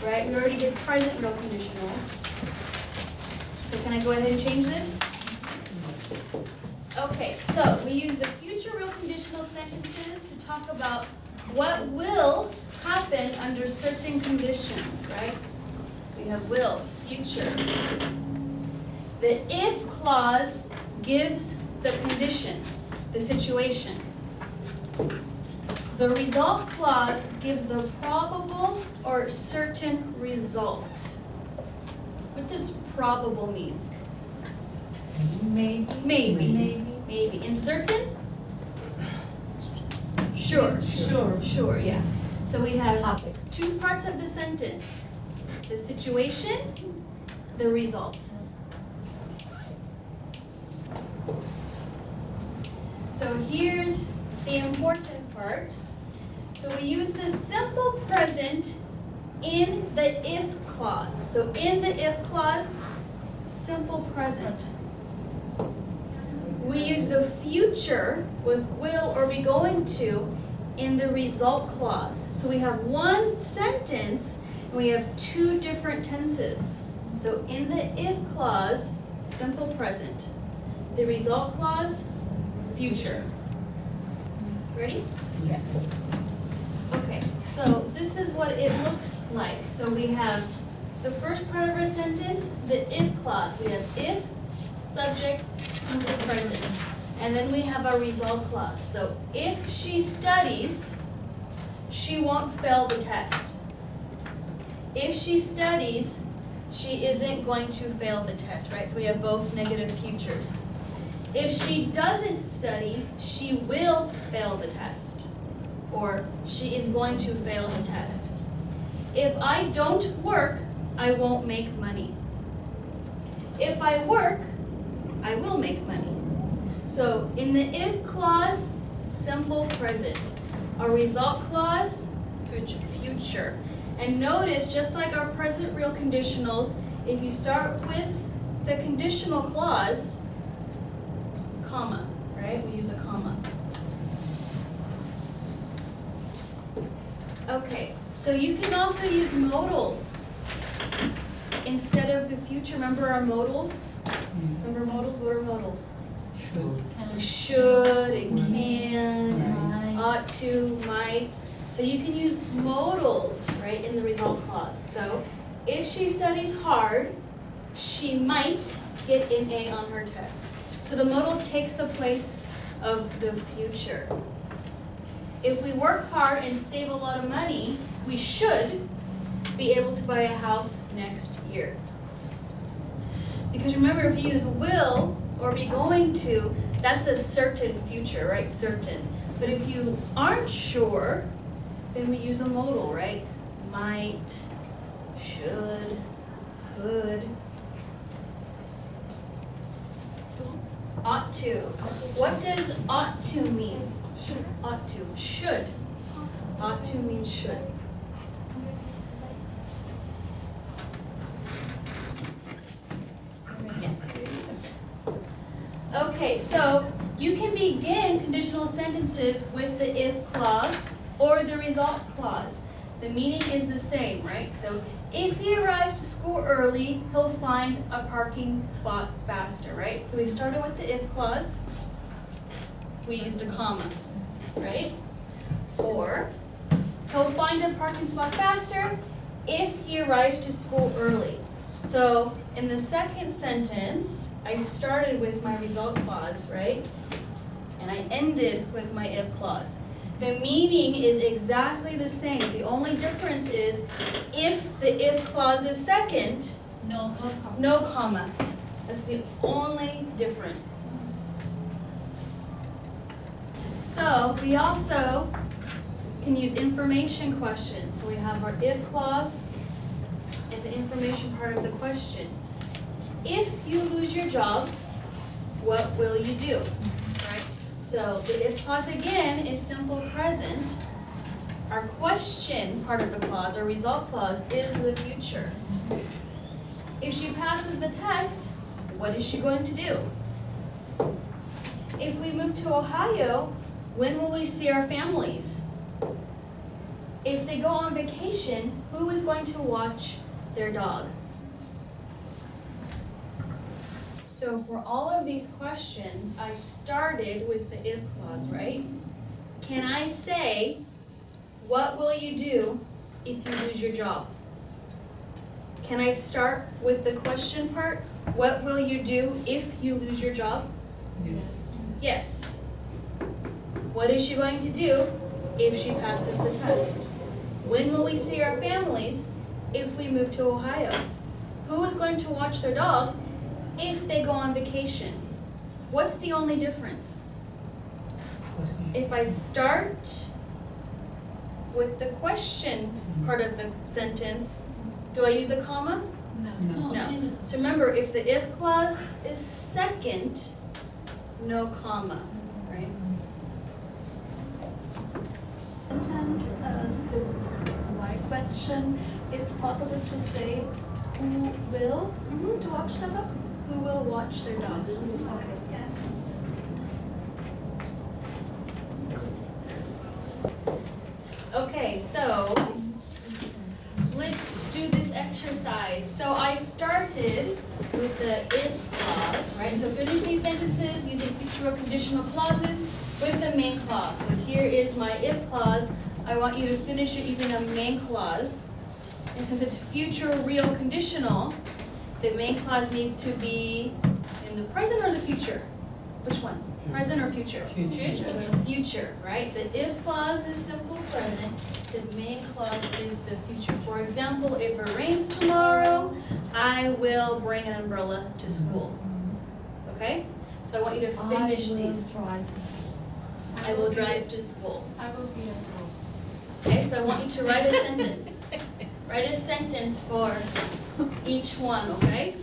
right? We already did present real conditionals. So can I go ahead and change this? Okay, so we use the future real conditional sentences to talk about what will happen under certain conditions, right? We have will, future. The if clause gives the condition, the situation. The result clause gives the probable or certain result. What does probable mean? Maybe. Maybe. And certain? Sure. Sure, yeah. So we have two parts of the sentence. The situation, the result. So here's the important part. So we use the simple present in the if clause. So in the if clause, simple present. We use the future with will or be going to in the result clause. So we have one sentence and we have two different tenses. So in the if clause, simple present. The result clause, future. Ready? Yes. Okay, so this is what it looks like. So we have the first part of our sentence, the if clause. We have if, subject, simple present. And then we have our result clause. So if she studies, she won't fail the test. If she studies, she isn't going to fail the test, right? So we have both negative futures. If she doesn't study, she will fail the test. Or she is going to fail the test. If I don't work, I won't make money. If I work, I will make money. So in the if clause, simple present. Our result clause, future. And notice, just like our present real conditionals, if you start with the conditional clause, comma, right? We use a comma. Okay, so you can also use modals instead of the future. Remember our modals? Remember modals? What are modals? Should and can, ought to, might. So you can use modals, right, in the result clause. So if she studies hard, she might get an A on her test. So the modal takes the place of the future. If we work hard and save a lot of money, we should be able to buy a house next year. Because remember, if you use will or be going to, that's a certain future, right? Certain. But if you aren't sure, then we use a modal, right? Might, should, could. Ought to. What does ought to mean? Ought to. Should. Ought to means should. Okay, so you can begin conditional sentences with the if clause or the result clause. The meaning is the same, right? So if he arrived to school early, he'll find a parking spot faster, right? So we started with the if clause. We used a comma, right? Or he'll find a parking spot faster if he arrives to school early. So in the second sentence, I started with my result clause, right? And I ended with my if clause. The meaning is exactly the same. The only difference is if the if clause is second, no comma. That's the only difference. So we also can use information questions. So we have our if clause and the information part of the question. If you lose your job, what will you do? Right? So the if clause again is simple present. Our question part of the clause, our result clause, is the future. If she passes the test, what is she going to do? If we move to Ohio, when will we see our families? If they go on vacation, who is going to watch their dog? So for all of these questions, I started with the if clause, right? Can I say, what will you do if you lose your job? Can I start with the question part? What will you do if you lose your job? Yes. Yes. What is she going to do if she passes the test? When will we see our families if we move to Ohio? Who is going to watch their dog if they go on vacation? What's the only difference? If I start with the question part of the sentence, do I use a comma? No. So remember, if the if clause is second, no comma, right? Sometimes the why question, it's possible to say who will to watch the dog. Who will watch their dog? Okay, yeah. Okay, so let's do this exercise. So I started with the if clause, right? So finish these sentences using future or conditional clauses with the main clause. So here is my if clause. I want you to finish it using a main clause. And since it's future real conditional, the main clause needs to be in the present or the future? Which one? Present or future? Future. Future, right? The if clause is simple present. The main clause is the future. For example, if it rains tomorrow, I will bring an umbrella to school. Okay? So I want you to finish these. Drive to school. I will drive to school. I will be at home. Okay, so I want you to write a sentence. Write a sentence for each one, okay?